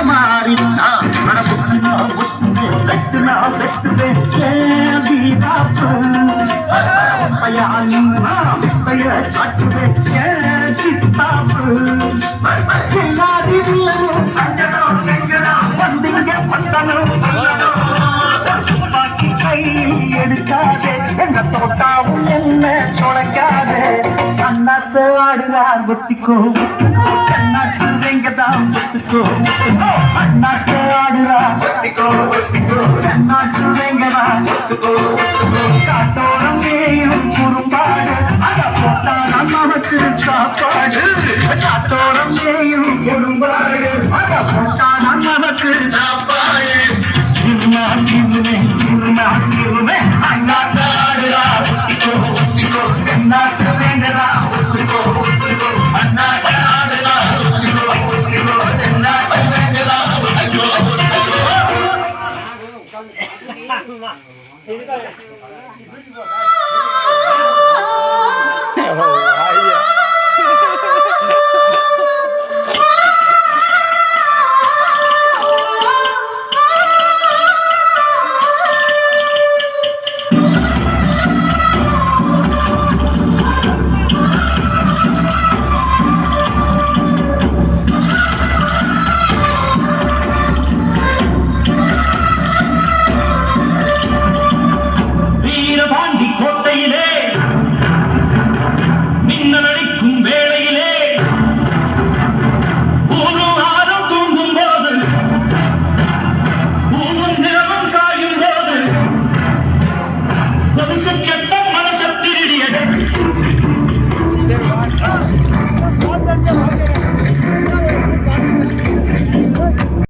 மாறினான் எடுக்காதே எங்க தோட்டாவும் என்ன சொலைக்காதே கண்ணாத்து ஆடுறார் ஒத்திக்கோ கண்ணாத்து எங்கதான் ஒத்துக்கோ அண்ணாத்து ஆடுறார் ஒத்திக்கோ கண்ணாத்து எங்கதான் ஒத்துக்கோ காட்டோரம் மேயும் குறும்பாடு அத போட்டானா நமக்கு சாப்பாடு காட்டோரம் மேயும் குறும்பாடு அத போட்டானா நமக்கு சாப்பாடு சிறுமா சிறுமே சிறுமா சிறுமே அண்ணாத்து ஆடுறார் ஒத்திக்கோ ஒத்திக்கோ கண்ணாத்து எங்கதான்